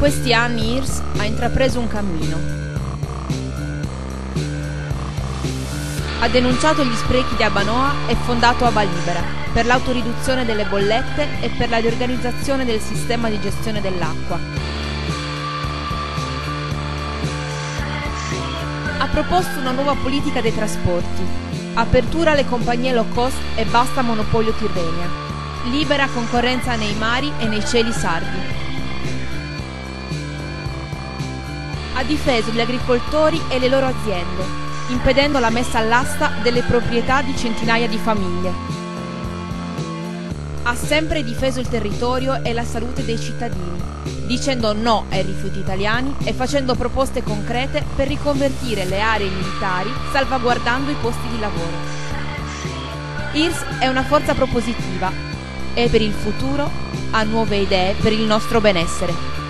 questi anni IRSS ha intrapreso un cammino. Ha denunciato gli sprechi di Abbanoa e fondato Aba Libera per l'autoriduzione delle bollette e per la riorganizzazione del sistema di gestione dell'acqua. Ha proposto una nuova politica dei trasporti, apertura alle compagnie low cost e basta monopolio Tirrenia, libera concorrenza nei mari e nei cieli sardi. Ha difeso gli agricoltori e le loro aziende, impedendo la messa all'asta delle proprietà di centinaia di famiglie. Ha sempre difeso il territorio e la salute dei cittadini, dicendo no ai rifiuti italiani e facendo proposte concrete per riconvertire le aree militari salvaguardando i posti di lavoro. IRSS è una forza propositiva e per il futuro ha nuove idee per il nostro benessere.